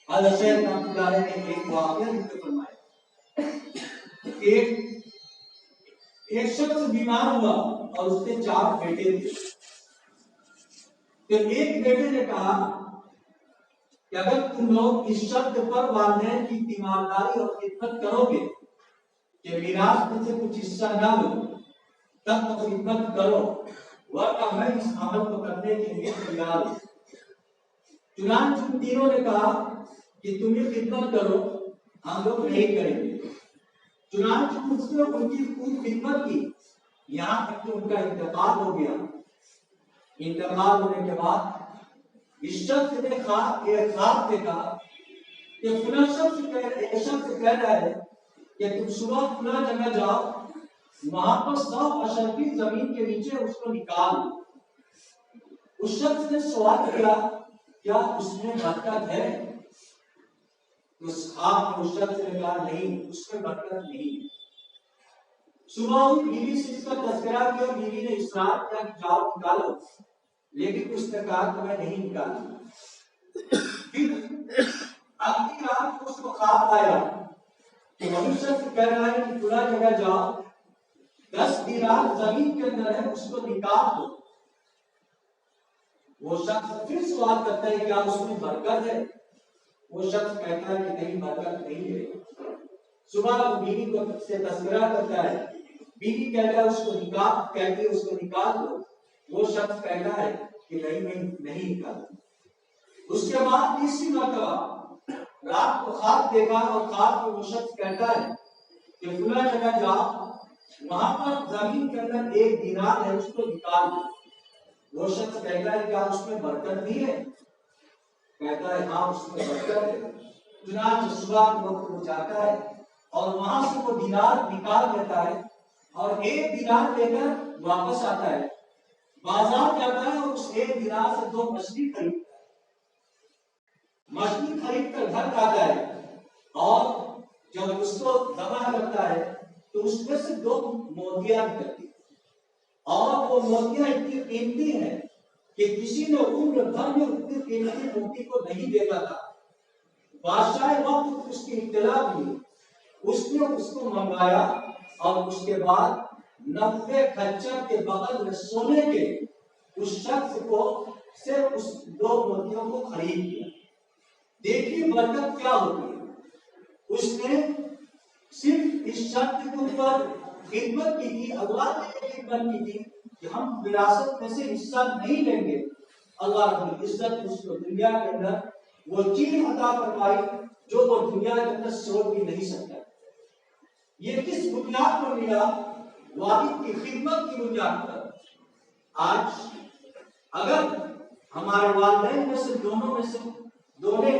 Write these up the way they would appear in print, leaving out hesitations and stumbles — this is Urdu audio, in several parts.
حضرت شیخ رحمۃ اللہ علیہ نے ایک واقعہ ذکر فرمایا کہ ایک شخص بیمار ہوا اور اس کے 4 بیٹے تھے. تو ایک بیٹے نے کہا کہ اگر تم لوگ اس شرط پر والدین کی تیمارداری اور خدمت کرو گے کہ میراث میں سے کچھ حصہ نہ لو تب تو خدمت کرو ورنہ میں اس عمل کو کرنے کے لیے تیار ہوں. چنانچہ ان تینوں نے کہا کہ تم یہ خدمت کرو ہم لوگ نہیں کریں گے. چنانچہ اس نے ان کی خوب خدمت کی یہاں تک کہ ان کا انتقال ہو گیا. انتقال ہونے کے بعد اس شخص نے خواب دیکھا کہ فلاں شخص کہہ رہا ہے کہ تم صبح فلاں جگہ جاؤ وہاں پر 100 اشرفی زمین کے نیچے اس کو نکال دو. اس شخص نے سوال کیا کیا اس میں برکت ہے؟ اس خواب میں اس شخص نے کہا نہیں اس میں برکت نہیں. صبح بیوی سے اس کا تذکرہ کیا بیوی نے اصرار کیا کہ جاؤ نکالو لیکن اس نے کہا کہ میں نہیں نکالوں. پھر اگلی رات اس کو خواب آیا کہ وہی شخص کہہ رہا ہے کہ فلاں جگہ جاؤ 10 دینار زمین کے اندر ہے اس کو نکال دو. وہ شخص پھر سوال کرتا ہے کیا اس میں برکت ہے؟ وہ شخص کہتا ہے کہ نہیں برکت نہیں ہے. صبح وہ بیوی کو سے تذکرہ کرتا ہے بیوی کہتا ہے اس کو نکال دو. وہ شخص کہتا ہے کہ نہیں نکال. اس کے بعد تیسری مرتبہ رات کو خواب دیکھا اور خواب میں وہ شخص کہتا ہے کہ فلاں جگہ جاؤ وہاں پر زمین کے اندر 1 دینار ہے اس کو نکال دو. وہ شخص کہتا ہے کیا اس میں برکت نہیں ہے؟ کہتا ہے ہاں اس میں برکت ہے. چنانچہ صبح کے وقت وہ جاتا ہے اور وہاں سے وہ دینار نکال لیتا ہے اور 1 دینار لے کر واپس آتا ہے. بازار جاتا ہے اور اس 1 دینار سے 2 مچھلی خریدتا ہے. مچھلی خرید کر گھر آتا ہے اور جب اس کو ذبح کرتا ہے تو اس میں سے 2 موتیاں نکلتی اور وہ موتیاں اتنی قیمتی ہیں کہ کسی نے عمر بھر میں اتنی قیمتی موتی کو نہیں دیکھا تھا. بادشاہ وقت اس کی اطلاع ہوئی اس نے اس کو منگایا اور اس کے بعد 90 کھچر کے بغل میں سونے کے اس شخص کو سے اس 2 موتیوں کو خرید لیا. دیکھیے برکت کیا ہوتی ہے. اس نے صرف اس شخص کے اوپر خدمت کی تھی اللہ نے خدمت کی تھی کہ ہم وراثت میں سے حصہ نہیں لیں گے. اللہ رب العزت اس کو دنیا کے اندر وہ چیز عطا فرمائی جو وہ دنیا کے اندر سوچ بھی نہیں سکتا. یہ کس بنیاد پر ملا؟ والد کی خدمت کی بنیاد پر. آج اگر ہمارے والدین میں سے دونوں میں سے کوئی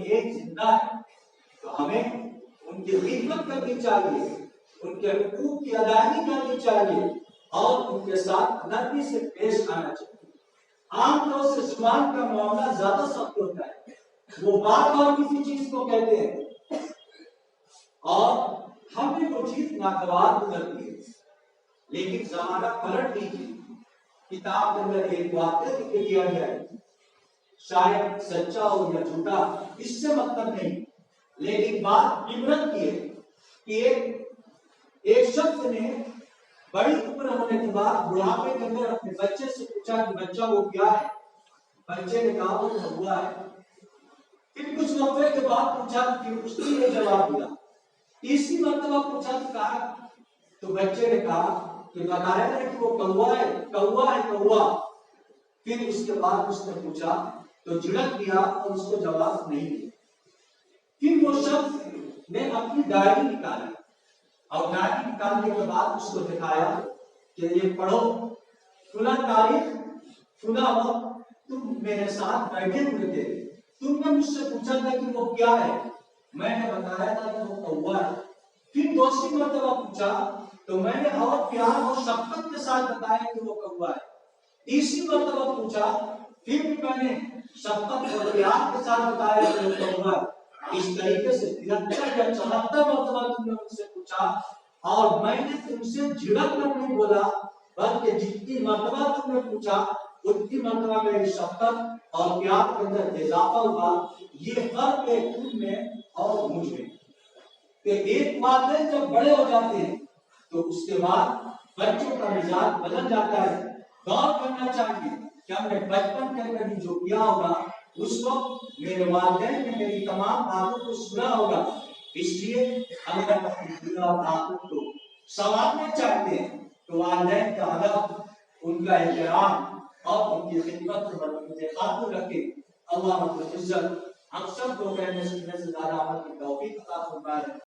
ایک زندہ ہے تو ہمیں ان کی خدمت کرنی چاہیے ان کے حقوق کی ادائیگی کرنی چاہیے اور ان کے ساتھ نرمی سے پیش آنا چاہیے. عام طور سے زبان کا معاملہ زیادہ سخت ہوتا ہے. وہ بار بار کسی چیز کو کہتے ہیں اور ہمیں وہ چیز ناگوار گزرتی ہے. لیکن زمانہ پلٹ لیجیے. کتاب کے اندر ایک واقعہ ذکر کیا گیا ہے شاید سچا ہو یا جھوٹا اس سے مطلب نہیں لیکن بات عبرت کی ہے کہ ایک شخص نے بڑی عمر ہونے کے بعد بڑھاپے کے اندر اپنے بچے سے پوچھا کہ بچہ وہ کیا ہے؟ بچے نے کہا وہ ہوا ہے. پھر کچھ وقفے کے بعد پوچھا کہ اس نے یہ جواب دیا. تیسری مرتبہ پوچھا تو کہا تو بچے نے کہا کہ بتایا ہے کہ وہ کوا ہے. پھر اس کے بعد اس نے پوچھا تو جھڑک دیا اور اس کو جواب نہیں دیا. پھر وہ شخص نے اپنی ڈائری نکالی اور ڈائری نکالنے کے بعد اس کو دکھایا کہ یہ پڑھو فلاں تاریخ فلاں وقت تم میرے ساتھ بیٹھے ہوئے تھے تم نے مجھ سے پوچھا تھا کہ وہ کیا ہے میں نے بتایا تھا کہ وہ کوا ہے. پھر دوسری مرتبہ پوچھا تو میں نے اور پیار اور شفقت کے ساتھ بتایا کہ وہ کوا ہے. تیسری مرتبہ پوچھا پھر بھی میں نے شفقت اور پیار کے ساتھ بتایا کہ وہ کوا ہے. اس طریقے سے 73 یا 74 مرتبہ تم نے مجھ سے پوچھا اور میں نے تم سے جھڑک کر نہیں بولا بلکہ جتنی مرتبہ تم نے پوچھا اتنی مرتبہ میری شفقت اور پیار کے اندر اضافہ ہوا. یہ فرق ہے تم میں اور مجھ میں کہ ایک والدین جب بڑے ہو جاتے ہیں تو اس کے بعد بچوں کا مزاج بدل جاتا ہے. غور کرنا چاہیے کہ ہم نے بچپن کے اندر جو کیا ہوگا اس وقت میرے والدین نے میری تمام باتوں کو سنا ہوگا. اس لیے ہمیں اپنی دنیا اور آخرت کو سنوارنا چاہتے ہیں تو والدین کا ادب، ان کا احترام اور ان کی خدمت سے خاطر رکھے. اللہ رب العزت ہم سب کو کہنے سے زیادہ عمل کی توفیق عطا فرمائے.